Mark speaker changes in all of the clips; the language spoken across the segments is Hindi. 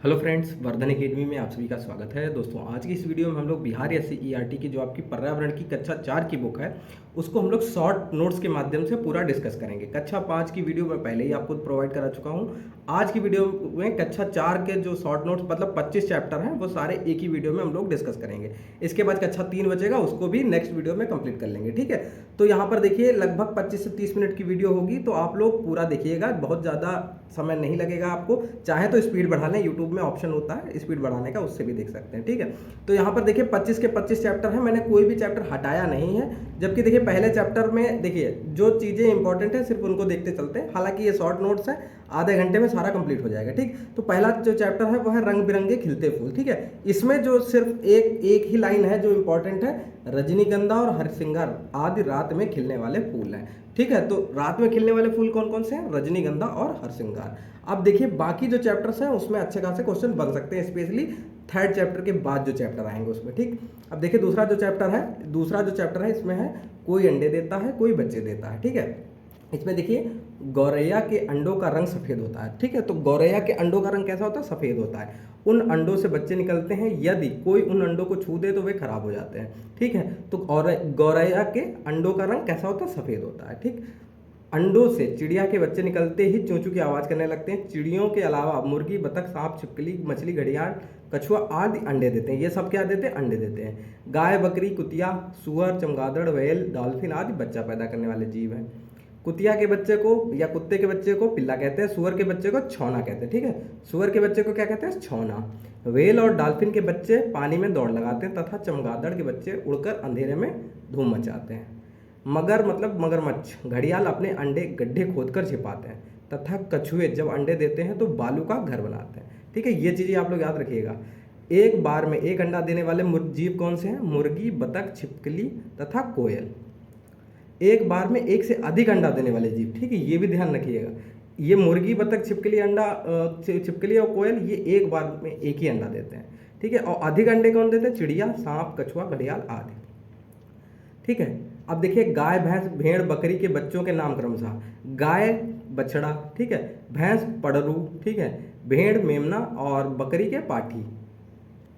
Speaker 1: हेलो फ्रेंड्स, वर्धन एकेडमी में आप सभी का स्वागत है। दोस्तों, आज की इस वीडियो में हम लोग बिहार एससी ईआरटी की जो आपकी पर्यावरण की कक्षा 4 की बुक है, उसको हम लोग शॉर्ट नोट्स के माध्यम से पूरा डिस्कस करेंगे। कक्षा 5 की वीडियो मैं पहले ही आपको प्रोवाइड करा चुका हूं। आज की वीडियो में कक्षा 4 के जो शॉर्ट नोट्स मतलब 25 चैप्टर हैं, वो सारे एक ही वीडियो में हम लोग डिस्कस करेंगे। इसके बाद कक्षा 3 बचेगा, उसको भी नेक्स्ट वीडियो में कंप्लीट कर लेंगे। ठीक है, तो यहाँ पर देखिए लगभग 25 से 30 मिनट की वीडियो होगी, तो आप लोग पूरा देखिएगा। बहुत ज़्यादा समय नहीं लगेगा आपको। चाहे तो स्पीड बढ़ा लें, यूट्यूब में ऑप्शन होता है स्पीड बढ़ाने का, उससे भी देख सकते हैं। ठीक है, तो यहाँ पर देखिए 25 के 25 चैप्टर हैं, मैंने कोई भी चैप्टर हटाया नहीं है। जबकि देखिए पहले चैप्टर में देखिए जो चीज़ें इंपॉर्टेंट है सिर्फ उनको देखते चलते हैं। हालांकि ये शॉर्ट नोट्स है, आधे घंटे में सारा कंप्लीट हो जाएगा। ठीक, तो पहला जो चैप्टर है वो है रंग बिरंगे खिलते फूल। ठीक है, इसमें जो सिर्फ एक एक ही लाइन है जो इंपॉर्टेंट है, रजनीगंधा और हरसिंगार आदि रात में खिलने वाले फूल हैं। ठीक है, तो रात में खिलने वाले फूल कौन कौन से हैं? रजनीगंधा और हरसिंगार। अब देखिए बाकी जो चैप्टर्स हैं उसमें अच्छे खासे क्वेश्चन बन सकते हैं, स्पेशली थर्ड चैप्टर के बाद जो चैप्टर आएंगे उसमें। ठीक, अब देखिए दूसरा जो चैप्टर है इसमें है कोई अंडे देता है कोई बच्चे देता है। ठीक है, इसमें देखिए गौरैया के अंडों का रंग सफ़ेद होता है। ठीक है, तो गौरैया के अंडों का रंग कैसा होता है? सफ़ेद होता है। उन अंडों से बच्चे निकलते हैं, यदि कोई उन अंडों को छू दे तो वे खराब हो जाते हैं। ठीक है, तो गौरैया के अंडों का रंग कैसा होता है? सफ़ेद होता है। ठीक, अंडों से चिड़िया के बच्चे निकलते ही चूं चूं की आवाज़ करने लगते हैं। चिड़ियों के अलावा मुर्गी, बतख, सांप, छिपकली, मछली, घड़ियाल, कछुआ आदि अंडे देते हैं। ये सब क्या देते हैं? अंडे देते हैं। गाय, बकरी, कुतिया, सुअर, चमगादड़, व्हेल, डॉल्फिन आदि बच्चा पैदा करने वाले जीव हैं। कुतिया के बच्चे को या कुत्ते के बच्चे को पिल्ला कहते हैं, सुअर के बच्चे को छौना कहते हैं। ठीक है, सुअर के बच्चे को क्या कहते हैं? छौना। व्हेल और डॉल्फिन के बच्चे पानी में दौड़ लगाते हैं तथा चमगादड़ के बच्चे उड़कर अंधेरे में धूम मचाते हैं। मगर मतलब मगरमच्छ, घड़ियाल अपने अंडे गड्ढे खोदकर छिपाते हैं तथा कछुए जब अंडे देते हैं तो बालू का घर बनाते हैं। ठीक है, ये चीज़ें आप लोग याद रखिएगा। एक बार में एक अंडा देने वाले जीव कौन से हैं? मुर्गी, बतख, छिपकली तथा कोयल। एक बार में एक से अधिक अंडा देने वाले जीव, ठीक है, ये भी ध्यान रखिएगा। ये मुर्गी, बतख, छिपकली और कोयल ये एक बार में एक ही अंडा देते हैं। ठीक है, और अधिक अंडे कौन देते हैं? चिड़िया, सांप, कछुआ, घड़ियाल आदि। ठीक है, अब देखिए गाय, भैंस, भेड़, बकरी के बच्चों के नाम क्रमशः गाय बछड़ा, ठीक है, भैंस पड़रू, ठीक है, भेड़ मेमना और बकरी के पाठी।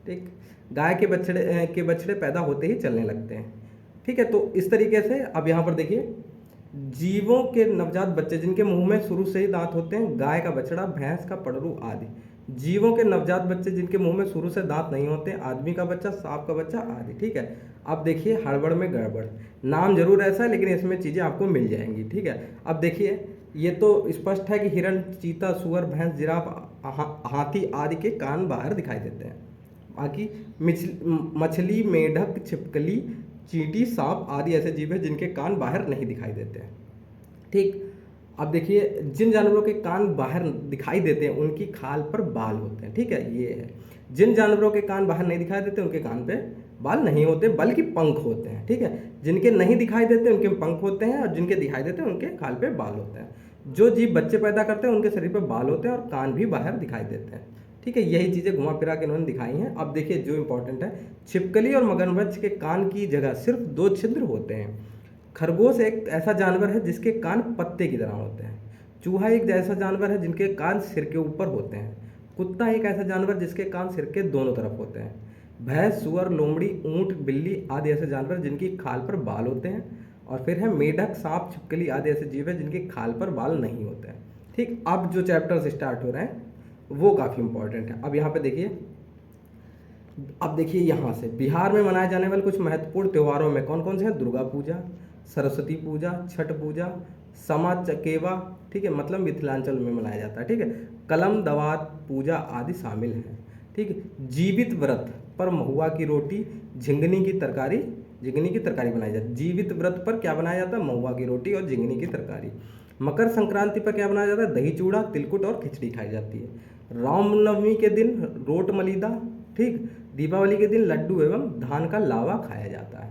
Speaker 1: ठीक, गाय के बछड़े पैदा होते ही चलने लगते हैं। ठीक है, तो इस तरीके से अब यहाँ पर देखिए जीवों के नवजात बच्चे जिनके मुंह में शुरू से ही दांत होते हैं, गाय का बछड़ा, भैंस का पड़रू आदि। जीवों के नवजात बच्चे जिनके मुंह में शुरू से दांत नहीं होते, आदमी का बच्चा, सांप का बच्चा आदि। ठीक है, अब देखिए हड़बड़ में गड़बड़, नाम जरूर ऐसा है लेकिन इसमें चीज़ें आपको मिल जाएंगी। ठीक है, अब देखिए ये तो स्पष्ट है कि हिरण, चीता, सुअर, भैंस, जिराफ, हाथी आदि के कान बाहर दिखाई देते हैं। बाकी मछली, मेढक, छिपकली, चींटी, सांप आदि ऐसे जीव हैं जिनके कान बाहर नहीं दिखाई देते हैं। ठीक, अब देखिए जिन जानवरों के कान बाहर दिखाई देते हैं उनकी खाल पर बाल होते हैं। ठीक है, ये है। जिन जानवरों के कान बाहर नहीं दिखाई देते उनके कान पे बाल नहीं होते बल्कि पंख होते हैं। ठीक है, जिनके नहीं दिखाई देते उनके पंख होते हैं और जिनके दिखाई देते हैं उनके खाल पे बाल होते हैं। जो जीव बच्चे पैदा करते हैं उनके शरीर पे बाल होते हैं और कान भी बाहर दिखाई देते हैं। ठीक है, यही चीज़ें घुमा फिरा के इन्होंने दिखाई हैं। अब देखिए जो इंपॉर्टेंट है, छिपकली और मगरमच्छ के कान की जगह सिर्फ 2 छिद्र होते हैं। खरगोश एक ऐसा जानवर है जिसके कान पत्ते की तरह होते हैं। चूहा एक ऐसा जानवर है जिनके कान सिर के ऊपर होते हैं। कुत्ता एक ऐसा जानवर जिसके कान सिर के दोनों तरफ होते हैं। भैंस, सुअर, लोमड़ी, ऊंट, बिल्ली आदि ऐसे जानवर जिनकी खाल पर बाल होते हैं। और फिर है मेढक, सांप, छिपकली आदि ऐसे जीव है जिनकी खाल पर बाल नहीं होते हैं। ठीक, अब जो चैप्टर्स स्टार्ट हो रहे हैं वो काफ़ी इंपॉर्टेंट है। अब यहाँ पे देखिए, अब देखिए यहाँ से बिहार में मनाए जाने वाले कुछ महत्वपूर्ण त्योहारों में कौन कौन से हैं? दुर्गा पूजा, सरस्वती पूजा, छठ पूजा, समा चकेवा, ठीक है, मतलब मिथिलांचल में मनाया जाता है। ठीक है, कलम दवात पूजा आदि शामिल हैं। ठीक है, जीवित व्रत पर महुआ की रोटी, झिंगनी की तरकारी बनाई जाती है। जीवित व्रत पर क्या बनाया जाता है? महुआ की रोटी और झिंगनी की तरकारी। मकर संक्रांति पर क्या बनाया जाता है? दही चूड़ा, तिलकुट और खिचड़ी खाई जाती है। रामनवमी के दिन रोट मलीदा, ठीक, दीपावली के दिन लड्डू एवं धान का लावा खाया जाता है।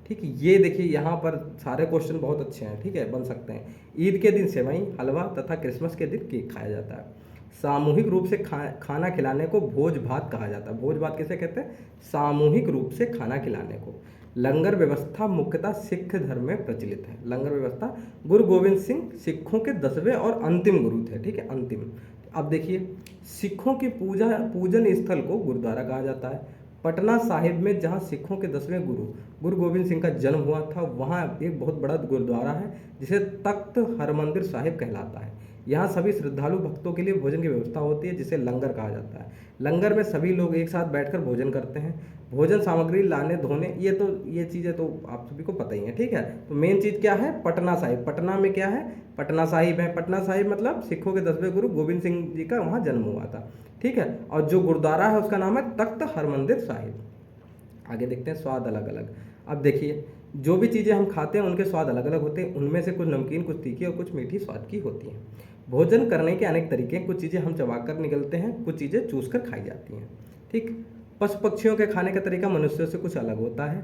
Speaker 1: ठीक, ये देखिए यहाँ पर सारे क्वेश्चन बहुत अच्छे हैं। ठीक है, बन सकते हैं। ईद के दिन सेवई, हलवा तथा क्रिसमस के दिन केक खाया जाता है। सामूहिक रूप से खाना खिलाने को भोज भात कहा जाता है। भोज भात किसे कहते हैं? सामूहिक रूप से खाना खिलाने को। लंगर व्यवस्था मुख्यतः सिख धर्म में प्रचलित है। लंगर व्यवस्था, गुरु गोविंद सिंह सिखों के 10वें और अंतिम गुरु थे। ठीक है, अंतिम। अब देखिए, सिखों के पूजन स्थल को गुरुद्वारा कहा जाता है। पटना साहिब में जहाँ सिखों के 10वें गुरु गुरु गोविंद सिंह का जन्म हुआ था, वहाँ एक बहुत बड़ा गुरुद्वारा है जिसे तख्त हरमंदिर साहिब कहलाता है। यहाँ सभी श्रद्धालु भक्तों के लिए भोजन की व्यवस्था होती है, जिसे लंगर कहा जाता है। लंगर में सभी लोग एक साथ बैठकर भोजन करते हैं। भोजन सामग्री लाने धोने, ये चीज़ें तो आप सभी को पता ही है, ठीक है। तो मेन चीज़ क्या है, पटना साहिब। पटना में क्या है, पटना साहिब है। पटना साहिब मतलब सिखों के 10वें गुरु गोविंद सिंह जी का वहाँ जन्म हुआ था, ठीक है। और जो गुरुद्वारा है उसका नाम है तख्त हरमंदिर साहिब। आगे देखते हैं स्वाद अलग अलग। अब देखिए, जो भी चीज़ें हम खाते हैं उनके स्वाद अलग अलग होते हैं। उनमें से कुछ नमकीन, कुछ तीखी और कुछ मीठी स्वाद की होती हैं। भोजन करने के अनेक तरीके हैं। कुछ चीज़ें हम चबाकर निगलते हैं, कुछ चीज़ें चूस कर खाई जाती हैं, ठीक। पशु पक्षियों के खाने का तरीका मनुष्यों से कुछ अलग होता है।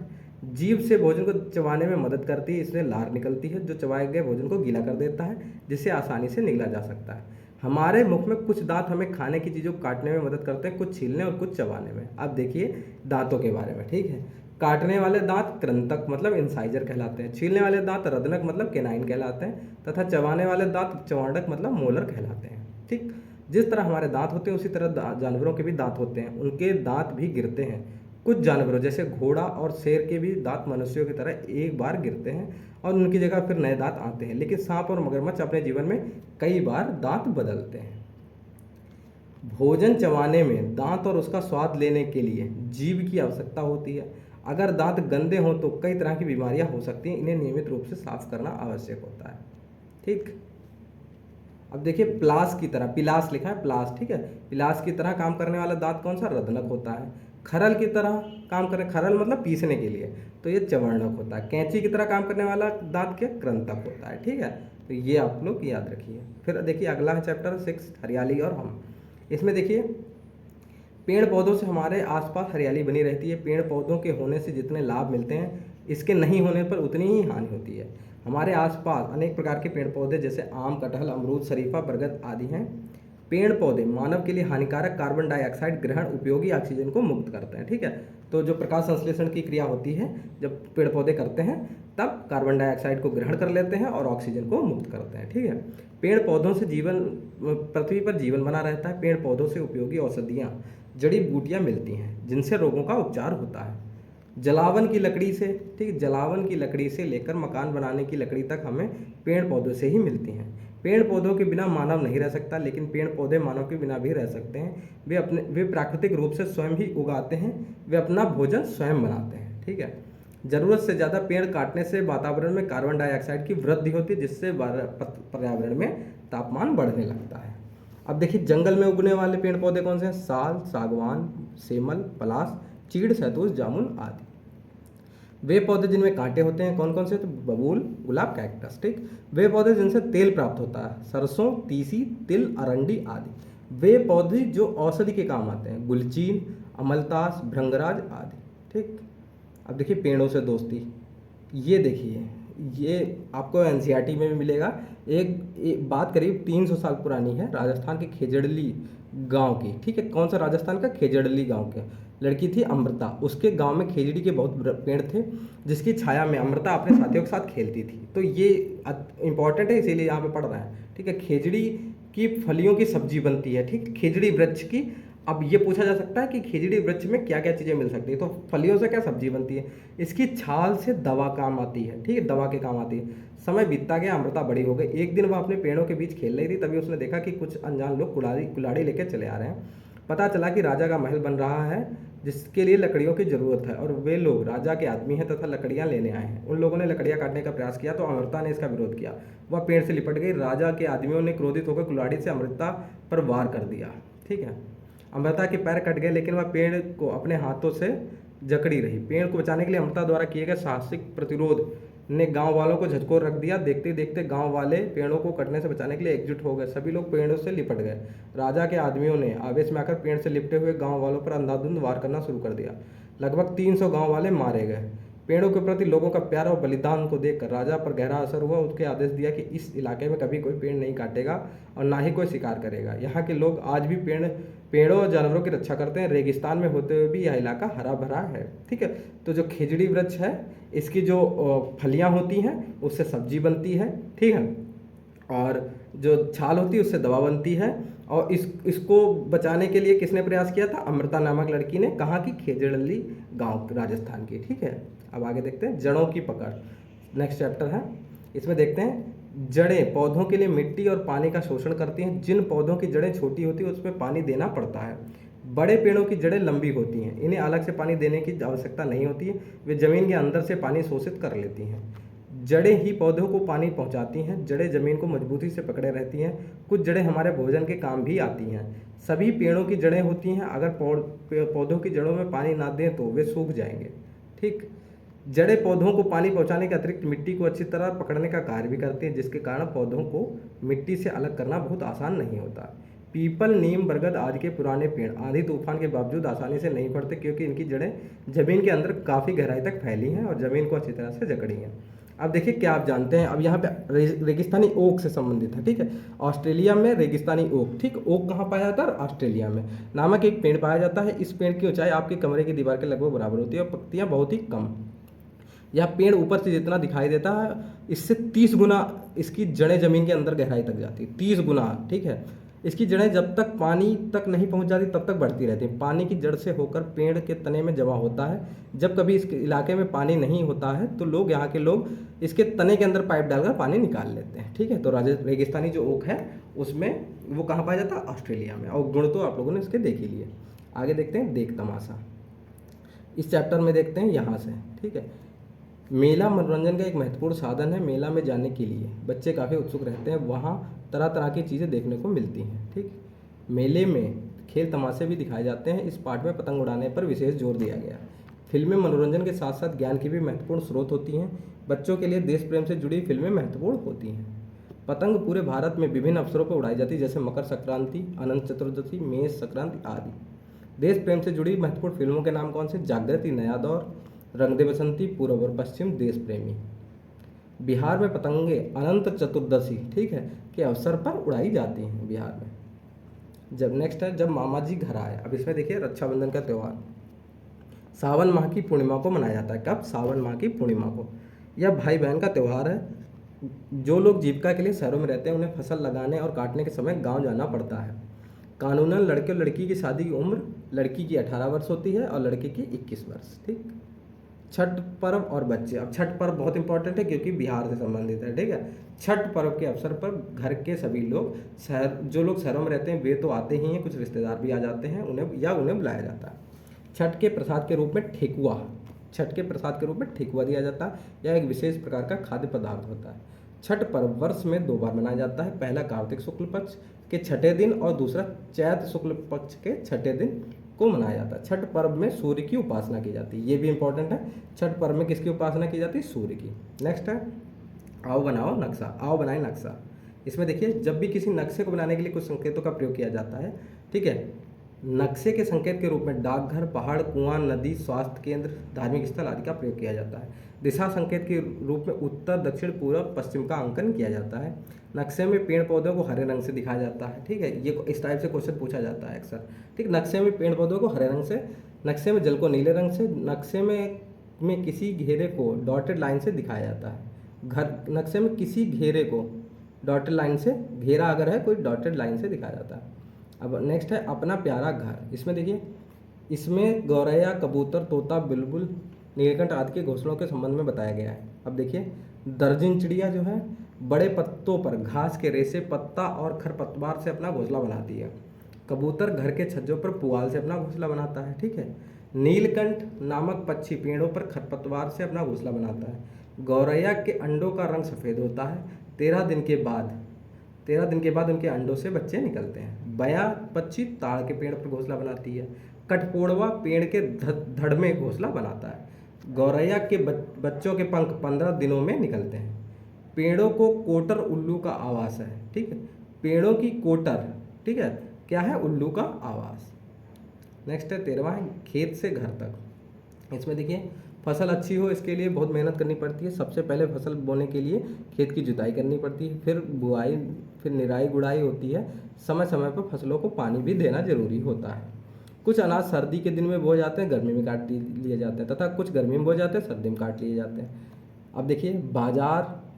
Speaker 1: जीभ से भोजन को चबाने में मदद करती है, इसमें लार निकलती है जो चबाए गए भोजन को गीला कर देता है, जिससे आसानी से निगला जा सकता है। हमारे मुख में कुछ दांत हमें खाने की चीज़ों को काटने में मदद करते हैं, कुछ छीलने और कुछ चबाने में। अब देखिए दांतों के बारे में, ठीक है। काटने वाले दांत कृंतक मतलब इंसाइजर कहलाते हैं। छीलने वाले दांत रदनक मतलब केनाइन कहलाते हैं, तथा चबाने वाले दांत चवाडक मतलब मोलर कहलाते हैं, ठीक। जिस तरह हमारे दांत होते हैं उसी तरह जानवरों के भी दांत होते हैं, उनके दांत भी गिरते हैं। कुछ जानवरों जैसे घोड़ा और शेर के भी दांत मनुष्यों की तरह एक बार गिरते हैं और उनकी जगह फिर नए दांत आते हैं, लेकिन सांप और मगरमच्छ अपने जीवन में कई बार दांत बदलते हैं। भोजन चबाने में दांत और उसका स्वाद लेने के लिए जीभ की आवश्यकता होती है। अगर दांत गंदे हों तो कई तरह की बीमारियां हो सकती हैं, इन्हें नियमित रूप से साफ करना आवश्यक होता है, ठीक। अब देखिए, पिलास लिखा है, प्लास, ठीक है। पिलास की तरह काम करने वाला दांत कौन सा, रदनक होता है। खरल की तरह काम करे, खरल मतलब पीसने के लिए, तो ये चवर्णक होता है। कैंची की तरह काम करने वाला दांत क्या, कृंतक होता है, ठीक है। तो ये आप लोग याद रखिए। फिर देखिए अगला है चैप्टर 6 हरियाली और हम। इसमें देखिए, पेड़ पौधों से हमारे आसपास हरियाली बनी रहती है। पेड़ पौधों के होने से जितने लाभ मिलते हैं, इसके नहीं होने पर उतनी ही हानि होती है। हमारे आसपास अनेक प्रकार के पेड़ पौधे जैसे आम, कटहल, अमरूद, शरीफा, बरगद आदि हैं। पेड़ पौधे मानव के लिए हानिकारक कार्बन डाइऑक्साइड ग्रहण उपयोगी ऑक्सीजन को मुक्त करते हैं, ठीक है। तो जो प्रकाश संश्लेषण की क्रिया होती है जब पेड़ पौधे करते हैं, तब कार्बन डाइऑक्साइड को ग्रहण कर लेते हैं और ऑक्सीजन को मुक्त करते हैं, ठीक है। पेड़ पौधों से पृथ्वी पर जीवन बना रहता है। पेड़ पौधों से उपयोगी औषधियाँ, जड़ी बूटियाँ मिलती हैं जिनसे रोगों का उपचार होता है। जलावन की लकड़ी से, ठीक, जलावन की लकड़ी से लेकर मकान बनाने की लकड़ी तक हमें पेड़ पौधों से ही मिलती हैं। पेड़ पौधों के बिना मानव नहीं रह सकता, लेकिन पेड़ पौधे मानव के बिना भी रह सकते हैं। वे प्राकृतिक रूप से स्वयं ही उगाते हैं, वे अपना भोजन स्वयं बनाते हैं, ठीक है। ज़रूरत से ज़्यादा पेड़ काटने से वातावरण में कार्बन डाइऑक्साइड की वृद्धि होती है, जिससे पर्यावरण में तापमान बढ़ने लगता है। अब देखिए, जंगल में उगने वाले पेड़ पौधे कौन से हैं, साल, सागवान, सेमल, पलास, चीड़, शहतूश, जामुन आदि। वे पौधे जिनमें कांटे होते हैं कौन कौन से, तो बबूल, गुलाब, कैक्टस, ठीक। वे पौधे जिनसे तेल प्राप्त होता है, सरसों, तीसी, तिल, अरंडी आदि। वे पौधे जो औषधि के काम आते हैं, गुलचीन, अमलतास, भृंगराज आदि, ठीक। अब देखिए, पेड़ों से दोस्ती। ये देखिए, ये आपको एनसीईआरटी में भी मिलेगा। एक बात करीब 300 साल पुरानी है, राजस्थान के खेजड़ली गांव की, ठीक है। कौन सा, राजस्थान का खेजड़ली गांव के लड़की थी अमृता। उसके गांव में खेजड़ी के बहुत पेड़ थे, जिसकी छाया में अमृता अपने साथियों के साथ खेलती थी। तो ये इंपॉर्टेंट है, इसीलिए यहाँ पे पढ़ रहे हैं, ठीक है। खेजड़ी की फलियों की सब्जी बनती है, ठीक, खेजड़ी वृक्ष की। अब ये पूछा जा सकता है कि खेजड़ी वृक्ष में क्या क्या चीज़ें मिल सकती है, तो फलियों से क्या सब्जी बनती है, इसकी छाल से दवा काम आती है, ठीक है, दवा के काम आती है। समय बीतता गया, अमृता बड़ी हो गई। एक दिन वह अपने पेड़ों के बीच खेल रही थी, तभी उसने देखा कि कुछ अनजान लोग कुल्हाड़ी लेकर चले आ रहे हैं। पता चला कि राजा का महल बन रहा है, जिसके लिए लकड़ियों की जरूरत है, और वे लोग राजा के आदमी हैं तथा लकड़ियां लेने आए हैं। उन लोगों ने लकड़ियां काटने का प्रयास किया तो अमृता ने इसका विरोध किया। वह पेड़ से लिपट गई। राजा के आदमियों ने क्रोधित होकर कुल्हाड़ी से अमृता पर वार कर दिया, ठीक है। अमृता के पैर कट गए, लेकिन वह पेड़ को अपने हाथों से जकड़ी रही। पेड़ को बचाने के लिए अमृता द्वारा किए गए साहसिक प्रतिरोध ने गांव वालों को झकझोर रख दिया। देखते देखते गांव वाले पेड़ों को कटने से बचाने के लिए एकजुट हो गए। सभी लोग पेड़ों से लिपट गए। राजा के आदमियों ने आवेश में आकर पेड़ से लिपटे हुए गांव वालों पर अंधाधुंध वार करना शुरू कर दिया। लगभग 300 गांव वाले मारे गए। पेड़ों के प्रति लोगों का प्यार और बलिदान को देखकर राजा पर गहरा असर हुआ। उसके आदेश दिया कि इस इलाके में कभी कोई पेड़ नहीं काटेगा और ना ही कोई शिकार करेगा। यहाँ के लोग आज भी पेड़ों और जानवरों की रक्षा करते हैं। रेगिस्तान में होते हुए भी यह इलाका हरा भरा है, ठीक है। तो जो खेजड़ी वृक्ष है, इसकी जो फलियां होती हैं उससे सब्जी बनती है, ठीक है, और जो छाल होती है उससे दवा बनती है, और इसको बचाने के लिए किसने प्रयास किया था? अमृता नामक लड़की ने। कहाँ की? खेजड़ली गांव, राजस्थान की। ठीक है, अब आगे देखते हैं जड़ों की पकड़, नेक्स्ट चैप्टर है। इसमें देखते हैं जड़ें पौधों के लिए मिट्टी और पानी का शोषण करती हैं। जिन पौधों की जड़ें छोटी होती हैं उसमें पानी देना पड़ता है। बड़े पेड़ों की जड़ें लंबी होती हैं, इन्हें अलग से पानी देने की आवश्यकता नहीं होती है, वे जमीन के अंदर से पानी शोषित कर लेती हैं। जड़ें ही पौधों को पानी पहुंचाती हैं। जड़ें जमीन को मजबूती से पकड़े रहती हैं। कुछ जड़ें हमारे भोजन के काम भी आती हैं। सभी पेड़ों की जड़ें होती हैं, अगर पौधों की जड़ों में पानी ना दें तो वे सूख जाएंगे। ठीक, जड़ें पौधों को पानी पहुंचाने के अतिरिक्त मिट्टी को अच्छी तरह पकड़ने का कार्य भी करती हैं, जिसके कारण पौधों को मिट्टी से अलग करना बहुत आसान नहीं होता। पीपल, नीम, बरगद आदि के पुराने पेड़ आंधी तूफान के बावजूद आसानी से नहीं बढ़ते, क्योंकि इनकी जड़ें जमीन के अंदर काफ़ी गहराई तक फैली हैं और जमीन को अच्छी तरह से जकड़ी हैं। अब देखिए क्या आप जानते हैं, अब यहाँ पे रेगिस्तानी ओक से संबंधित है। ठीक है, ऑस्ट्रेलिया में रेगिस्तानी ओक, ठीक, ओक कहाँ पाया जाता है? ऑस्ट्रेलिया में। नामक एक पेड़ पाया जाता है। इस पेड़ की ऊंचाई आपके कमरे की दीवार के लगभग बराबर होती है और पत्तियाँ बहुत ही कम। यह पेड़ ऊपर से जितना दिखाई देता है इससे 30 गुना इसकी जड़ें जमीन के अंदर गहराई तक जाती है, 30 गुना। ठीक है, इसकी जड़ें जब तक पानी तक नहीं पहुंच जाती तब तक बढ़ती रहती हैं। पानी की जड़ से होकर पेड़ के तने में जमा होता है। जब कभी इस इलाके में पानी नहीं होता है तो लोग, यहाँ के लोग, इसके तने के अंदर पाइप डालकर पानी निकाल लेते हैं। ठीक है, तो रेगिस्तानी जो ओक है उसमें वो कहाँ पाया जाता है? ऑस्ट्रेलिया में। और गुण तो आप लोगों ने इसके देख ही लिए। आगे देखते हैं देख तमाशा, इस चैप्टर में देखते हैं यहाँ से। ठीक है, मेला मनोरंजन का एक महत्वपूर्ण साधन है। मेला में जाने के लिए बच्चे काफ़ी उत्सुक रहते हैं, वहाँ तरह तरह की चीज़ें देखने को मिलती हैं। ठीक, मेले में खेल तमाशे भी दिखाए जाते हैं। इस पाठ में पतंग उड़ाने पर विशेष जोर दिया गया है। फिल्में मनोरंजन के साथ साथ ज्ञान की भी महत्वपूर्ण स्रोत होती हैं। बच्चों के लिए देश प्रेम से जुड़ी फिल्में महत्वपूर्ण होती हैं। पतंग पूरे भारत में विभिन्न अवसरों पर उड़ाई जाती है, जैसे मकर संक्रांति, अनंत चतुर्दशी, मेष संक्रांति आदि। देश प्रेम से जुड़ी महत्वपूर्ण फिल्मों के नाम कौन से? जागृति, नया दौर, रंग दे बसंती, पूर्व और पश्चिम, देश प्रेमी। बिहार में पतंगे अनंत चतुर्दशी, ठीक है, के अवसर पर उड़ाई जाती हैं बिहार में। जब नेक्स्ट है जब मामा जी घर आए। अब इसमें देखिए रक्षाबंधन का त्यौहार सावन माह की पूर्णिमा को मनाया जाता है। कब? सावन माह की पूर्णिमा को। यह भाई बहन का त्यौहार है। जो लोग जीविका के लिए शहरों में रहते हैं उन्हें फसल लगाने और काटने के समय गांव जाना पड़ता है। कानूनन लड़के और लड़की की शादी की उम्र, लड़की की 18 वर्ष होती है और लड़के की 21 वर्ष। ठीक, छठ पर्व और बच्चे। अब छठ पर्व बहुत इंपॉर्टेंट है क्योंकि बिहार से संबंधित है। ठीक है, छठ पर्व के अवसर पर घर के सभी लोग, जो लोग शहरों में रहते हैं वे तो आते ही हैं, कुछ रिश्तेदार भी आ जाते हैं, उन्हें बुलाया जाता है। छठ के प्रसाद के रूप में ठेकुआ, छठ के प्रसाद के रूप में ठेकुआ दिया जाता है। यह एक विशेष प्रकार का खाद्य पदार्थ होता है। छठ पर्व वर्ष में 2 बार मनाया जाता है, पहला कार्तिक शुक्ल पक्ष के छठे दिन और दूसरा चैत्र शुक्ल पक्ष के छठे दिन को मनाया जाता है। छठ पर्व में सूर्य की उपासना की जाती है, ये भी इंपॉर्टेंट है। छठ पर्व में किसकी उपासना की जाती है? सूर्य की। नेक्स्ट है आओ बनाओ नक्शा, आओ बनाए नक्शा। इसमें देखिए जब भी किसी नक्शे को बनाने के लिए कुछ संकेतों का प्रयोग किया जाता है। ठीक है, नक्शे के संकेत के रूप में डाकघर, पहाड़, कुआं, नदी, स्वास्थ्य केंद्र, धार्मिक स्थल आदि का प्रयोग किया जाता है। दिशा संकेत के रूप में उत्तर, दक्षिण, पूर्व, पश्चिम का अंकन किया जाता है। नक्शे में पेड़ पौधों को हरे रंग से दिखाया जाता है। ठीक है, ये इस टाइप से क्वेश्चन पूछा जाता है अक्सर। ठीक, नक्शे में पेड़ पौधों को हरे रंग से, नक्शे में जल को नीले रंग से, नक्शे में किसी घेरे को डॉटेड लाइन से दिखाया जाता है। नक्शे में किसी घेरे को डॉटेड लाइन से, घेरा अगर है कोई, डॉटेड लाइन से दिखाया जाता है। अब नेक्स्ट है अपना प्यारा घर। इसमें देखिए इसमें गौरैया, कबूतर, तोता, बुलबुल, नीलकंठ आदि के घोंसलों के संबंध में बताया गया है। अब देखिए दर्जन चिड़िया जो है बड़े पत्तों पर घास के रेशे, पत्ता और खरपतवार से अपना घोंसला बनाती है। कबूतर घर के छज्जों पर पुआल से अपना घोंसला बनाता है। ठीक है, नीलकंठ नामक पक्षी पेड़ों पर खरपतवार से अपना घोंसला बनाता है। गौरैया के अंडों का रंग सफ़ेद होता है। 13 दिन के बाद उनके अंडों से बच्चे निकलते हैं। बया पक्षी ताड़ के पेड़ पर घोंसला बनाती है। कठफोड़वा पेड़ के धड़ में घोंसला बनाता है। गौरैया के बच्चों के पंख 15 दिनों में निकलते हैं। पेड़ों को कोटर उल्लू का आवास है। ठीक है, पेड़ों की कोटर, ठीक है, क्या है? उल्लू का आवास। नेक्स्ट है 13वां है खेत से घर तक। इसमें देखिए फसल अच्छी हो इसके लिए बहुत मेहनत करनी पड़ती है। सबसे पहले फसल बोने के लिए खेत की जुताई करनी पड़ती है, फिर बुआई, फिर निराई गुड़ाई होती है। समय समय पर फसलों को पानी भी देना जरूरी होता है। कुछ अनाज सर्दी के दिन में बोए जाते हैं, गर्मी में काट लिए जाते हैं, तथा कुछ गर्मी में बोए जाते हैं, सर्दी में काट लिए जाते हैं। अब देखिए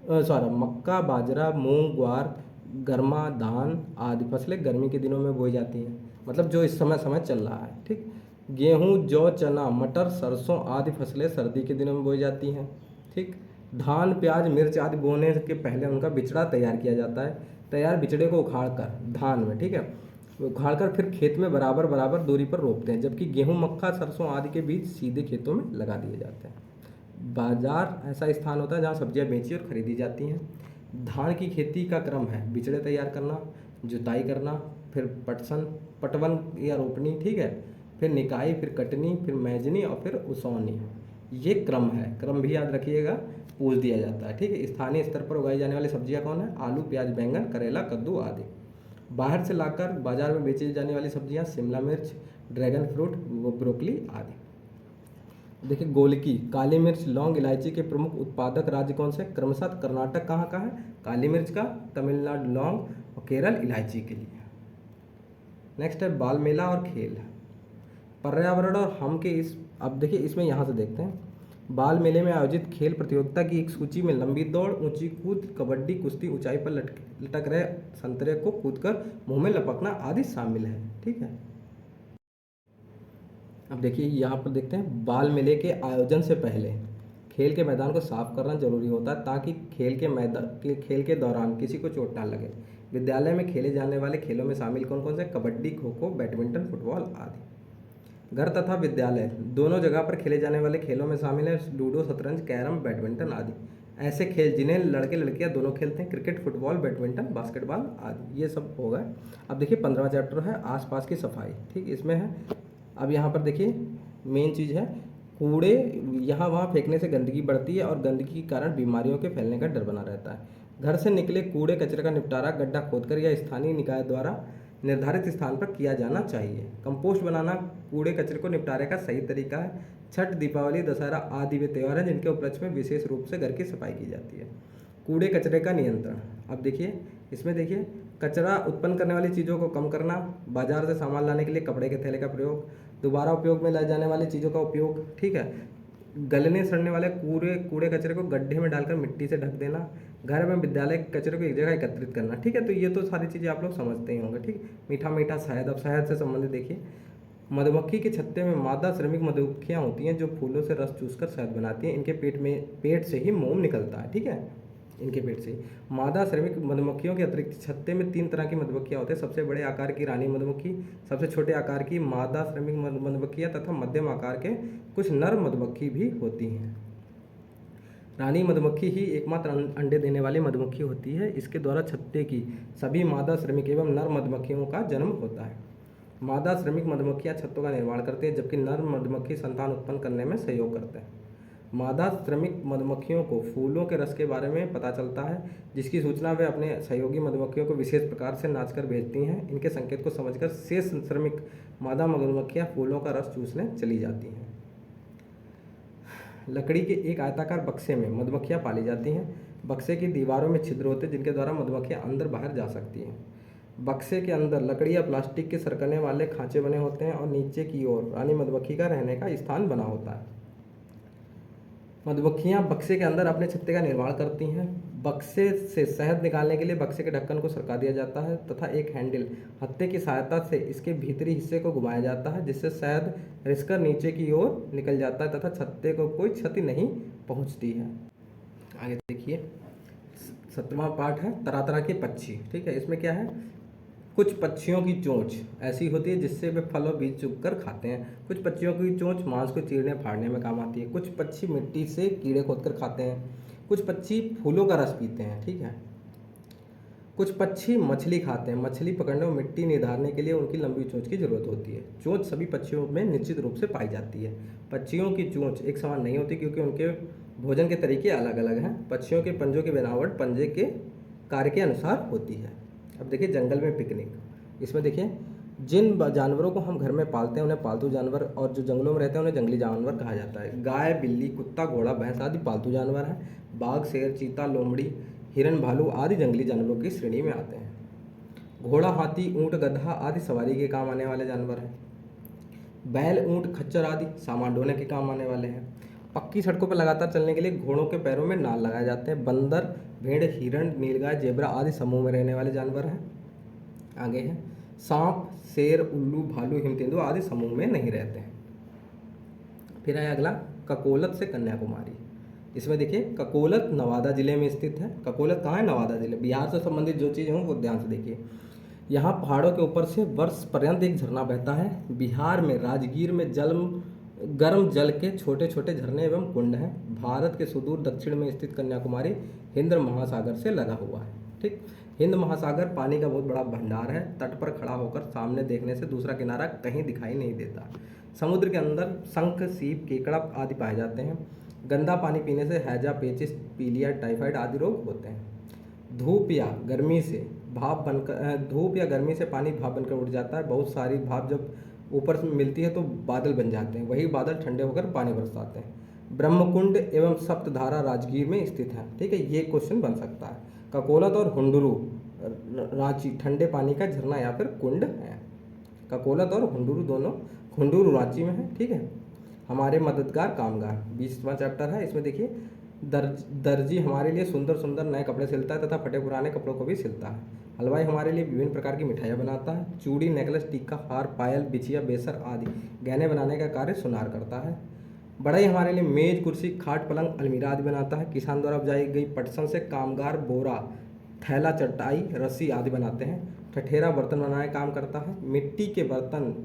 Speaker 1: मक्का, बाजरा, मूंग, ग्वार, गर्मा धान आदि फसलें गर्मी के दिनों में बोई जाती हैं, मतलब जो इस समय समय चल रहा है। ठीक, गेहूँ, जौ, चना, मटर, सरसों आदि फसलें सर्दी के दिनों में बोई जाती हैं। ठीक, धान, प्याज, मिर्च आदि बोने के पहले उनका बिचड़ा तैयार किया जाता है। तैयार बिचड़े को उखाड़ कर धान में, ठीक है, उखाड़ कर फिर खेत में बराबर बराबर दूरी पर रोपते हैं, जबकि गेहूँ, मक्का, सरसों आदि के बीज सीधे खेतों में लगा दिए जाते हैं। बाजार ऐसा स्थान होता है जहाँ सब्जियाँ बेची और खरीदी जाती हैं। धान की खेती का क्रम है बिचड़े तैयार करना, जुताई करना, फिर पटवन या रोपनी, ठीक है, फिर निकाई, फिर कटनी, फिर मैजनी और फिर ओसौनी। ये क्रम है, क्रम भी याद रखिएगा, पूछ दिया जाता है। ठीक है, स्थानीय स्तर पर उगाई जाने वाली सब्जियां कौन है? आलू, प्याज, बैंगन, करेला, कद्दू आदि। बाहर से लाकर बाजार में बेची जाने वाली सब्जियां शिमला मिर्च, ड्रैगन फ्रूट, ब्रोकली आदि। देखिए, गोलकी, काली मिर्च, लौंग, इलायची के प्रमुख उत्पादक राज्य कौन से? क्रमशः कर्नाटक कहाँ का है काली मिर्च का, तमिलनाडु लौंग और केरल इलायची के लिए। नेक्स्ट है बाल मेला और खेल। पर्यावरण और हम के इस, अब देखिए इसमें यहाँ से देखते हैं, बाल मेले में आयोजित खेल प्रतियोगिता की एक सूची में लंबी दौड़, ऊंची कूद, कबड्डी, कुश्ती, ऊंचाई पर लटक रहे संतरे को कूदकर मुंह में लपकना आदि शामिल है। ठीक है, अब देखिए यहाँ पर देखते हैं, बाल मेले के आयोजन से पहले खेल के मैदान को साफ करना जरूरी होता है ताकि खेल के दौरान किसी को चोट ना लगे। विद्यालय में खेले जाने वाले खेलों में शामिल कौन कौन से? कबड्डी, खो खो, बैडमिंटन, फुटबॉल आदि। घर तथा विद्यालय दोनों जगह पर खेले जाने वाले खेलों में शामिल है लूडो, शतरंज, कैरम, बैडमिंटन आदि। ऐसे खेल जिन्हें लड़के लड़कियां दोनों खेलते हैं, क्रिकेट, फुटबॉल, बैडमिंटन, बास्केटबॉल आदि, ये सब हो गए। अब देखिए 15वां चैप्टर है आसपास की सफाई। ठीक, इसमें है, अब यहाँ पर देखिए मेन चीज़ है, कूड़े यहाँ वहाँ फेंकने से गंदगी बढ़ती है और गंदगी के कारण बीमारियों के फैलने का डर बना रहता है। घर से निकले कूड़े कचरे का निपटारा गड्ढा खोदकर या स्थानीय निकाय द्वारा निर्धारित स्थान पर किया जाना चाहिए। कंपोस्ट बनाना कूड़े कचरे को निपटारे का सही तरीका है। छठ, दीपावली, दशहरा आदि वे त्यौहार हैं जिनके उपलक्ष्य में विशेष रूप से घर की सफाई की जाती है। कूड़े कचरे का नियंत्रण, अब देखिए इसमें देखिए, कचरा उत्पन्न करने वाली चीज़ों को कम करना, बाजार से सामान लाने के लिए कपड़े के थैले का प्रयोग, दोबारा उपयोग में लाई जाने वाली चीज़ों का उपयोग, ठीक है, गलने सड़ने वाले कूड़े कचरे को गड्ढे में डालकर मिट्टी से ढक देना, घर में विद्यालय के कचरे को एक जगह एकत्रित करना। ठीक है, तो ये तो सारी चीज़ें आप लोग समझते ही होंगे। ठीक, मीठा मीठा शहद, अब शहद से संबंधित देखिए, मधुमक्खी के छत्ते में मादा श्रमिक मधुमक्खियाँ होती हैं जो फूलों से रस चूसकर शहद बनाती हैं। इनके पेट से ही मोम निकलता है। ठीक है, इनके पेट से मादा श्रमिक मधुमक्खियों के अतिरिक्त छत्ते में 3 तरह की मधुमक्खियाँ होते हैं। सबसे बड़े आकार की रानी मधुमक्खी, सबसे छोटे आकार की मादा श्रमिक मधुमक्खियाँ तथा मध्यम आकार के कुछ नर मधुमक्खी भी होती हैं। रानी मधुमक्खी ही एकमात्र अंडे देने वाली मधुमक्खी होती है। इसके द्वारा छत्ते की सभी मादा श्रमिक एवं नर मधुमक्खियों का जन्म होता है। मादा श्रमिक मधुमक्खियाँ छत्तों का निर्माण करती हैं जबकि नर मधुमक्खी संतान उत्पन्न करने में सहयोग करते हैं। मादा श्रमिक मधुमक्खियों को फूलों के रस के बारे में पता चलता है जिसकी सूचना वे अपने सहयोगी मधुमक्खियों को विशेष प्रकार से नाचकर भेजती हैं। इनके संकेत को समझकर शेष श्रमिक मादा मधुमक्खियाँ फूलों का रस चूसने चली जाती हैं। लकड़ी के एक आयताकार बक्से में मधुमक्खियाँ पाली जाती हैं। बक्से की दीवारों में छिद्र होते हैं जिनके द्वारा मधुमक्खियाँ अंदर बाहर जा सकती हैं। बक्से के अंदर लकड़ी या प्लास्टिक के सरकने वाले खांचे बने होते हैं और नीचे की ओर रानी मधुमक्खी का रहने का स्थान बना होता है। मधुमक्खियाँ बक्से के अंदर अपने छत्ते का निर्माण करती हैं। बक्से से शहद निकालने के लिए बक्से के ढक्कन को सरका दिया जाता है तथा एक हैंडल हत्थे की सहायता से इसके भीतरी हिस्से को घुमाया जाता है जिससे शहद रिसकर नीचे की ओर निकल जाता है तथा छत्ते को कोई क्षति नहीं पहुंचती है। आगे देखिए 7वां पार्ट है तरह तरह के पक्षी। ठीक है, इसमें क्या है, कुछ पक्षियों की चोंच ऐसी होती है जिससे वे फल और बीज चुग कर खाते हैं। कुछ पक्षियों की चोंच मांस को चीरने फाड़ने में काम आती है। कुछ पक्षी मिट्टी से कीड़े खोदकर खाते हैं। कुछ पक्षी फूलों का रस पीते हैं। ठीक है, कुछ पक्षी मछली खाते हैं। मछली पकड़ने और मिट्टी निधारने के लिए उनकी लंबी चोंच की जरूरत होती है। चोंच सभी पक्षियों में निश्चित रूप से पाई जाती है। पक्षियों की चोंच एक समान नहीं होती क्योंकि उनके भोजन के तरीके अलग अलग हैं। पक्षियों के पंजों की बनावट पंजे के कार्य के अनुसार होती है। अब देखिए जंगल में पिकनिक। इसमें देखिए जिन जानवरों को हम घर में पालते हैं उन्हें पालतू जानवर और जो जंगलों में रहते हैं उन्हें जंगली जानवर कहा जाता है। गाय, बिल्ली, कुत्ता, घोड़ा, भैंस आदि पालतू जानवर हैं। बाघ, शेर, चीता, लोमड़ी, हिरन, भालू आदि जंगली जानवरों की श्रेणी में आते हैं। घोड़ा, हाथी, ऊँट, गधा आदि सवारी के काम आने वाले जानवर हैं। बैल, ऊँट, खच्चर आदि सामान ढोने के काम आने वाले हैं। पक्की सड़कों पर लगातार चलने के लिए घोड़ों के पैरों में नाल लगाए जाते हैं। बंदर भेड़, हिरण, नीलगाय, जेब्रा आदि समूह में रहने वाले जानवर हैं। आगे है सांप, शेर, उल्लू, भालू, हिमतेंदु आदि समूह में नहीं रहते हैं। फिर है अगला ककोलत से कन्याकुमारी। इसमें देखिए ककोलत नवादा जिले में स्थित है। ककोलत कहाँ है? नवादा जिले। बिहार से संबंधित जो चीज़ हों वो ध्यान से देखिए। यहाँ पहाड़ों के ऊपर से वर्ष पर्यंत एक झरना बहता है। बिहार में राजगीर में गर्म जल के छोटे छोटे झरने एवं कुंड हैं। भारत के सुदूर दक्षिण में स्थित कन्याकुमारी हिंद महासागर से लगा हुआ है। ठीक, हिंद महासागर पानी का बहुत बड़ा भंडार है। तट पर खड़ा होकर सामने देखने से दूसरा किनारा कहीं दिखाई नहीं देता। समुद्र के अंदर शंख, सीप, केकड़ा आदि पाए जाते हैं। गंदा पानी पीने से हैजा, पेचिस, पीलिया, टाइफाइड आदि रोग होते हैं। धूप या गर्मी से पानी भाप बनकर उड़ जाता है। बहुत सारी भाप जब ऊपर से मिलती है तो बादल बन जाते हैं। वही बादल ठंडे होकर पानी बरसाते हैं। ब्रह्मकुंड एवं सप्तधारा राजगीर में स्थित है। ठीक है, ये क्वेश्चन बन सकता है। ककोलत और हुंडुरु रांची ठंडे पानी का झरना या फिर कुंड है। ककोलत और हुंडुरु दोनों, हुंडुरु रांची में है। ठीक है। हमारे मददगार कामगार 20वां चैप्टर है। इसमें देखिए दर्जी हमारे लिए सुंदर सुंदर नए कपड़े सिलता है तथा फटे पुराने कपड़ों को भी सिलता है। हलवाई हमारे लिए विभिन्न प्रकार की मिठाइयाँ बनाता है। चूड़ी, नेकलेस, टीका, हार, पायल, बिछिया, बेसर आदि गहने बनाने का कार्य सुनार करता है। बढ़ई हमारे लिए मेज, कुर्सी, खाट, पलंग, अलमीरा आदि बनाता है। किसान द्वारा उपजाई गई पटसन से कामगार बोरा, थैला, चटाई, रस्सी आदि बनाते हैं। ठठेरा बर्तन बनाने का काम करता है। मिट्टी के बर्तन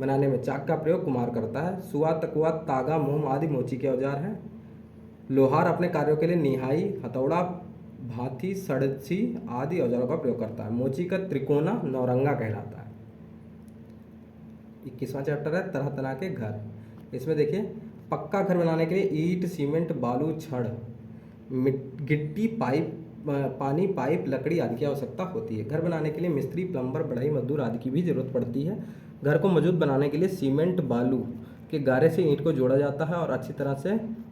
Speaker 1: बनाने में चाक का प्रयोग कुम्हार करता है। सुआ, तकुआ, तागा, मोम आदि मोची के औजार हैं। लोहार अपने कार्यों के लिए निहाई, हथौड़ा, भाथी, सड़सी आदि औजारों का प्रयोग करता है। मोची का त्रिकोना नौरंगा कहलाता है। 21वां चैप्टर है तरह तरह के घर। इसमें देखिए पक्का घर बनाने के लिए ईंट, सीमेंट, बालू, छड़, गिट्टी, पानी पाइप, लकड़ी आदि की आवश्यकता होती है। घर बनाने के लिए मिस्त्री, प्लम्बर, बढ़ई, मजदूर आदि की भी जरूरत पड़ती है। घर को मजबूत बनाने के लिए सीमेंट, बालू के गारे से ईंट को जोड़ा जाता है और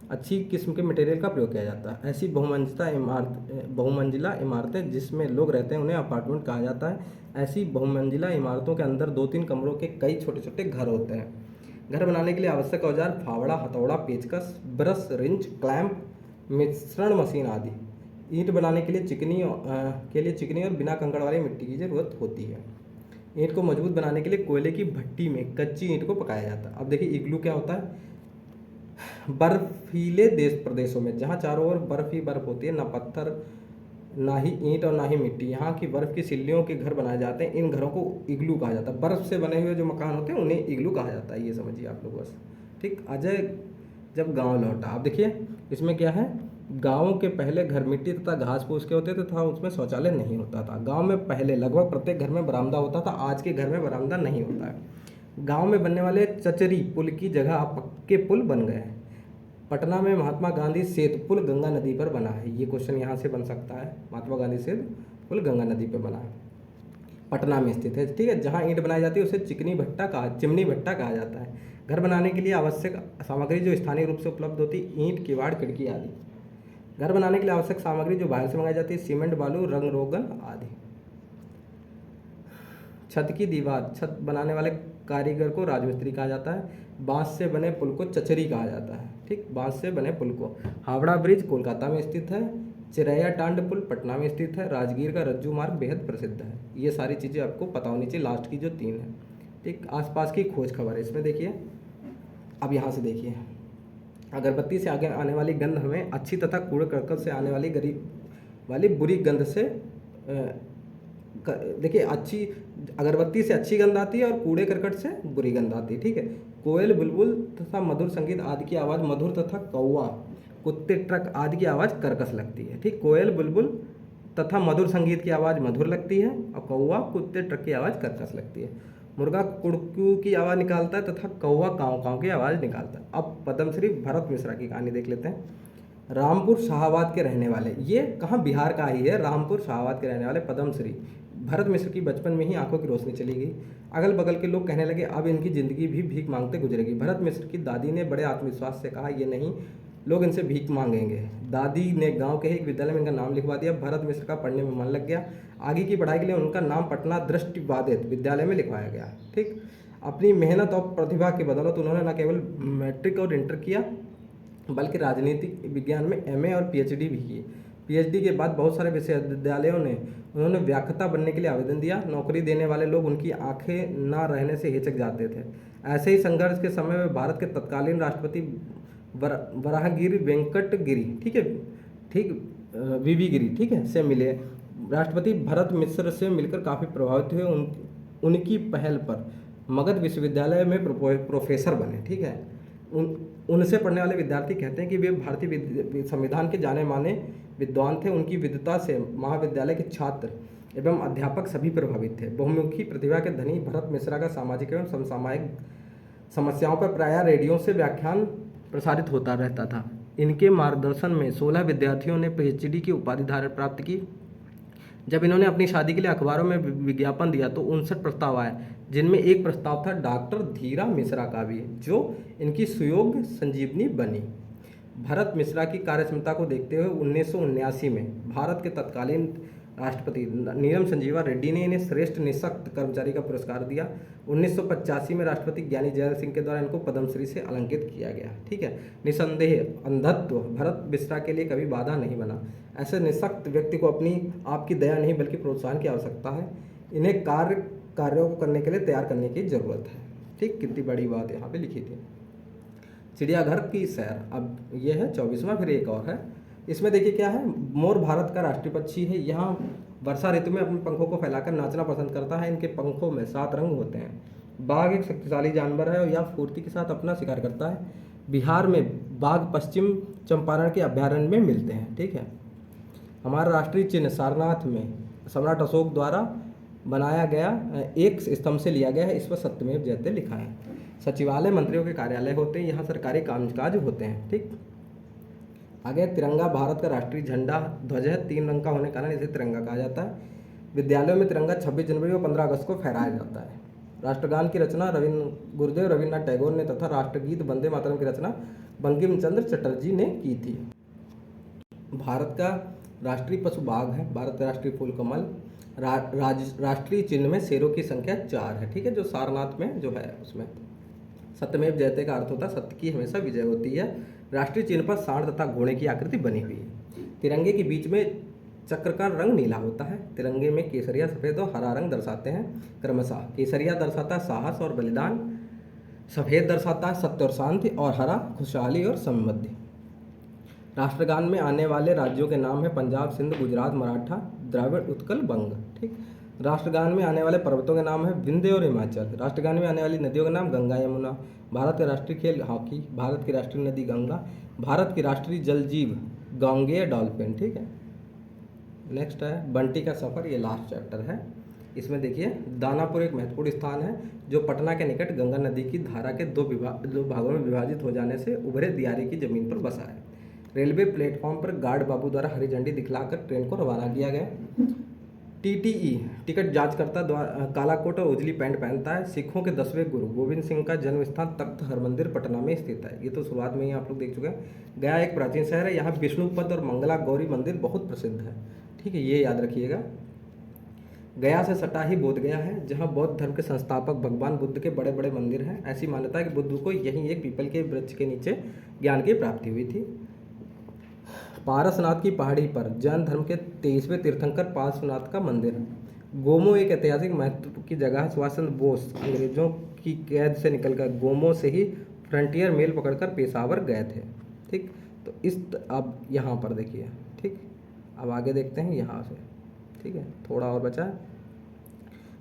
Speaker 1: अच्छी किस्म के मटेरियल का प्रयोग किया जाता है। ऐसी बहुमंजिला इमारतें जिसमें लोग रहते हैं उन्हें अपार्टमेंट कहा जाता है। ऐसी बहुमंजिला इमारतों के अंदर 2-3 कमरों के कई छोटे छोटे घर होते हैं। घर बनाने के लिए आवश्यक औजार फावड़ा, हथौड़ा, पेचकस, ब्रश, रिंच, क्लैंप, मिश्रण मशीन आदि। ईंट बनाने के लिए चिकनी और बिना कंकड़ वाली मिट्टी की जरूरत होती है। ईंट को मजबूत बनाने के लिए कोयले की भट्टी में कच्ची ईंट को पकाया जाता है। अब देखिए इग्लू क्या होता है? बर्फीले प्रदेशों में जहाँ चारों ओर बर्फ ही बर्फ होती है, ना पत्थर, ना ही ईंट और ना ही मिट्टी, यहाँ की बर्फ की सिल्लियों के घर बनाए जाते हैं। इन घरों को इग्लू कहा जाता है। बर्फ से बने हुए जो मकान होते हैं उन्हें इग्लू कहा जाता है। ये समझिए आप लोग बस। ठीक। अजय जब गांव लौटा, अब देखिए इसमें क्या है, गाँव के पहले घर मिट्टी तथा घास फूस के होते थे तथा उसमें शौचालय नहीं होता था। गाँव में पहले लगभग प्रत्येक घर में बरामदा होता था। आज के घर में बरामदा नहीं होता है। गाँव में बनने वाले चचरी पुल की जगह अब पक्के पुल बन गए हैं। पटना में महात्मा गांधी सेतु पुल गंगा नदी पर बना है। ये क्वेश्चन यहाँ से बन सकता है। महात्मा गांधी सेतु पुल गंगा नदी पर बना है, पटना में स्थित है। ठीक है। जहाँ ईंट बनाई जाती है उसे चिमनी भट्टा कहा जाता है। घर बनाने के लिए आवश्यक सामग्री जो स्थानीय रूप से उपलब्ध होती है, ईंट, किवाड़, खिड़की आदि। घर बनाने के लिए आवश्यक सामग्री जो बाहर से मंगाई जाती है, सीमेंट, बालू, रंग रोगन आदि। छत की दीवार, छत बनाने वाले कारीगर को राजमिस्त्री कहा जाता है। बांस से बने पुल को चचरी कहा जाता है। ठीक, बांस से बने पुल को। हावड़ा ब्रिज कोलकाता में स्थित है। चिरैया टांड पुल पटना में स्थित है। राजगीर का रज्जू मार्ग बेहद प्रसिद्ध है। ये सारी चीज़ें आपको पता होनी चाहिए। लास्ट की जो 3 है। ठीक। आसपास की खोज खबर, इसमें देखिए, अब यहाँ से देखिए, अगरबत्ती से आगे आने वाली गंध हमें अच्छी तथा कूड़े करकट से आने वाली बुरी गंध से देखिए, अगरबत्ती से अच्छी गंध आती है और कूड़े करकट से बुरी गंध आती है। ठीक है। कोयल, बुलबुल तथा मधुर संगीत आदि की आवाज़ मधुर तथा कौवा, कुत्ते, ट्रक आदि की आवाज़ कर्कश लगती है। ठीक। कोयल, बुलबुल तथा मधुर संगीत की आवाज़ मधुर लगती है और कौवा, कुत्ते, ट्रक की आवाज़ कर्कश लगती है। मुर्गा कुड़कू की आवाज़ निकालता है तथा कौवा काँव काँव की आवाज़ निकालता है। अब पद्मश्री भरत मिश्रा की कहानी देख लेते हैं। रामपुर शाहाबाद के रहने वाले, ये कहाँ, बिहार का ही है। रामपुर शाहाबाद के रहने वाले पद्मश्री भरत मिश्र की बचपन में ही आंखों की रोशनी चली गई। अगल बगल के लोग कहने लगे अब इनकी ज़िंदगी भी भीख मांगते गुजरेगी। भरत मिश्र की दादी ने बड़े आत्मविश्वास से कहा, ये नहीं, लोग इनसे भीख मांगेंगे। दादी ने गांव के एक विद्यालय में इनका नाम लिखवा दिया। भरत मिश्र का पढ़ने में मन लग गया। आगे की पढ़ाई के लिए उनका नाम पटना दृष्टिबाधित विद्यालय में लिखवाया गया। ठीक। अपनी मेहनत और प्रतिभा की बदौलत उन्होंने न केवल मैट्रिक और इंटर किया बल्कि राजनीतिक विज्ञान में MA और PhD भी की। पीएचडी के बाद बहुत सारे विश्वविद्यालयों ने उन्होंने व्याख्याता बनने के लिए आवेदन दिया। नौकरी देने वाले लोग उनकी आंखें ना रहने से हिचक जाते थे। ऐसे ही संघर्ष के समय में भारत के तत्कालीन राष्ट्रपति वराहगिरी वेंकट गिरी, ठीक है, वीवी गिरी, ठीक है, से मिले। राष्ट्रपति भरत मिश्र से मिलकर काफ़ी प्रभावित हुए। उनकी पहल पर मगध विश्वविद्यालय में प्रोफेसर बने, ठीक है। उनसे पढ़ने वाले विद्यार्थी कहते हैं कि वे भारतीय संविधान के जाने माने विद्वान थे। उनकी विद्वता से महाविद्यालय के छात्र एवं अध्यापक सभी प्रभावित थे। बहुमुखी प्रतिभा के धनी भरत मिश्रा का सामाजिक एवं समसामयिक समस्याओं पर प्रायः रेडियो से व्याख्यान प्रसारित होता रहता था। इनके मार्गदर्शन में 16 विद्यार्थियों ने पीएचडी की उपाधि धारण प्राप्त की। जब इन्होंने अपनी शादी के लिए अखबारों में विज्ञापन दिया तो 59 प्रस्ताव आए, जिनमें एक प्रस्ताव था डॉक्टर धीरा मिश्रा का भी, जो इनकी सुयोग संजीवनी बनी। भरत मिश्रा की कार्यक्षमता को देखते हुए 1979 में भारत के तत्कालीन राष्ट्रपति नीलम संजीवा रेड्डी ने इन्हें श्रेष्ठ निःशक्त कर्मचारी का पुरस्कार दिया। 1985 में राष्ट्रपति ज्ञानी जैल सिंह के द्वारा इनको पद्मश्री से अलंकृत किया गया, ठीक है। निसंदेह अंधत्व भरत मिश्रा के लिए कभी बाधा नहीं बना। ऐसे निःशक्त व्यक्ति को अपनी आपकी दया नहीं बल्कि प्रोत्साहन की आवश्यकता है। इन्हें कार्यों को करने के लिए तैयार करने की जरूरत है, ठीक। कितनी बड़ी बात यहाँ पे लिखी थी। चिड़ियाघर की सैर, अब ये है 24वां, फिर एक और है। इसमें देखिए क्या है, मोर भारत का राष्ट्रीय पक्षी है। यहाँ वर्षा ऋतु में अपने पंखों को फैलाकर नाचना पसंद करता है। इनके पंखों में 7 रंग होते हैं। बाघ एक शक्तिशाली जानवर है और यह फुर्ती के साथ अपना शिकार करता है। बिहार में बाघ पश्चिम चंपारण के अभ्यारण्य में मिलते हैं, ठीक है। हमारा राष्ट्रीय चिन्ह सारनाथ में सम्राट अशोक द्वारा बनाया गया एक स्तंभ से लिया गया है। इस पर सत्यमेव जयते लिखा है। सचिवालय मंत्रियों के कार्यालय होते हैं, यहाँ सरकारी कामकाज होते हैं, ठीक। आगे तिरंगा भारत का राष्ट्रीय झंडा ध्वज है। 3 रंग का होने के कारण इसे तिरंगा कहा जाता है। विद्यालयों में तिरंगा 26 जनवरी और 15 अगस्त को फहराया जाता है। राष्ट्रगान की रचना गुरुदेव रविन्द्रनाथ टैगोर ने तथा राष्ट्रगीत वंदे मातरम की रचना बंकिम चंद्र चटर्जी ने की थी। भारत का राष्ट्रीय पशु बाघ है। भारत का राष्ट्रीय फूल कमल। राष्ट्रीय चिन्ह में शेरों की संख्या 4 है, ठीक है, जो सारनाथ में जो है उसमें। सत्यमेव जयते का अर्थ होता है सत्य की हमेशा विजय होती है। राष्ट्रीय चिन्ह पर सांड तथा घोड़े की आकृति बनी हुई है। तिरंगे के बीच में चक्र का रंग नीला होता है। तिरंगे में केसरिया, सफ़ेद और हरा रंग दर्शाते हैं क्रमशः। केसरिया दर्शाता है साहस और बलिदान, सफ़ेद दर्शाता है सत्य और शांति, और हरा खुशहाली और समृद्धि। राष्ट्रगान में आने वाले राज्यों के नाम है पंजाब, सिंध, गुजरात, मराठा, द्राविड़, उत्कल, बंग, ठीक। राष्ट्रगान में आने वाले पर्वतों के नाम है विंध्य और हिमाचल। राष्ट्रगान में आने वाली नदियों का नाम गंगा, यमुना। भारत का राष्ट्रीय खेल हॉकी। भारत की राष्ट्रीय नदी गंगा। भारत की राष्ट्रीय जल जीव गांगेय डॉल्फिन, ठीक है। नेक्स्ट है बंटी का सफ़र, ये लास्ट चैप्टर है। इसमें देखिए दानापुर एक महत्वपूर्ण स्थान है जो पटना के निकट गंगा नदी की धारा के दो भागों में विभाजित हो जाने से उभरे दियारे की जमीन पर बसा है। रेलवे प्लेटफॉर्म पर गार्ड बाबू द्वारा हरी झंडी दिखलाकर ट्रेन को रवाना किया गया। टीटीई टिकट जांचकर्ता काला कोट और उजली पैंट पहनता है। सिखों के 10वें गुरु गोविंद सिंह का जन्म स्थान तख्त हरमंदिर पटना में स्थित है। ये तो शुरुआत में ही आप लोग देख चुके हैं। गया एक प्राचीन शहर है। यहाँ विष्णुपद और मंगला गौरी मंदिर बहुत प्रसिद्ध है, ठीक है, ये याद रखिएगा। गया से सटा ही बोध गया है, जहाँ बौद्ध धर्म के संस्थापक भगवान बुद्ध के बड़े बड़े मंदिर हैं। ऐसी मान्यता है कि बुद्ध को यहीं एक पीपल के वृक्ष के नीचे ज्ञान की प्राप्ति हुई थी। पारसनाथ की पहाड़ी पर जैन धर्म के 23वें तीर्थंकर पारसनाथ का मंदिर है। गोमो एक ऐतिहासिक महत्व की जगह है। सुभाष चंद्र बोस अंग्रेजों की कैद से निकलकर गोमो से ही फ्रंटियर मेल पकड़कर पेशावर गए थे, ठीक। तो इस अब यहाँ पर देखिए, ठीक। अब आगे देखते हैं यहाँ से, ठीक है, थोड़ा और बचा है।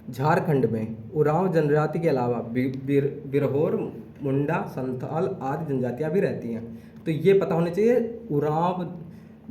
Speaker 1: झारखंड में उरांव जनजाति के अलावा बिरहोर, मुंडा, संथाल आदि जनजातियाँ भी रहती हैं। तो ये पता होना चाहिए, उरांव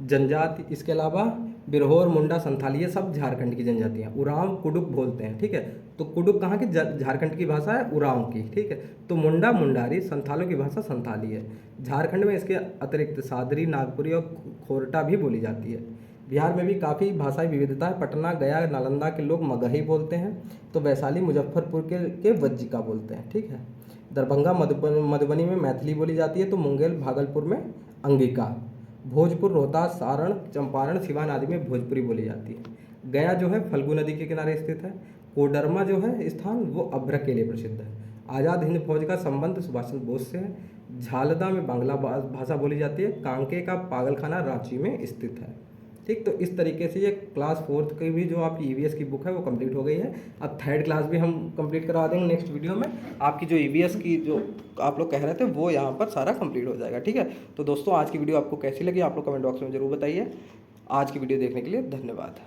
Speaker 1: जनजाति, इसके अलावा बिरहोर, मुंडा, संथाली, ये सब झारखंड की जनजातियाँ। उरांव कुडुक बोलते हैं, ठीक है। तो कुडुक कहाँ की? झारखंड की भाषा है, उरांव की, ठीक है। तो मुंडा मुंडारी, संथालों की भाषा संथाली है। झारखंड में इसके अतिरिक्त सादरी, नागपुरी और खोरटा भी बोली जाती है। बिहार में भी काफ़ी भाषाई विविधता है। पटना, गया, नालंदा के लोग मगही बोलते हैं, तो वैशाली, मुजफ्फरपुर के वज्जिका बोलते हैं, ठीक है। दरभंगा, मधुबनी में मैथिली बोली जाती है, तो मुंगेर, भागलपुर में अंगिका। भोजपुर, रोहतास, सारण, चंपारण, सिवान आदि में भोजपुरी बोली जाती है। गया जो है फल्गु नदी के किनारे स्थित है। कोडरमा जो है स्थान वो अभ्रक के लिए प्रसिद्ध है। आज़ाद हिंद फौज का संबंध सुभाष चंद्र बोस से है। झालदा में बांग्ला भाषा बोली जाती है। कांके का पागलखाना रांची में स्थित है। ठीक। तो इस तरीके से ये क्लास 4th की भी जो आपकी ईवीएस की बुक है वो कंप्लीट हो गई है। अब 3rd क्लास भी हम कंप्लीट करवा देंगे नेक्स्ट वीडियो में। आपकी जो ईवीएस की जो आप लोग कह रहे थे वो यहाँ पर सारा कंप्लीट हो जाएगा, ठीक है। तो दोस्तों आज की वीडियो आपको कैसी लगी आप लोग कमेंट बॉक्स में ज़रूर बताइए। आज की वीडियो देखने के लिए धन्यवाद।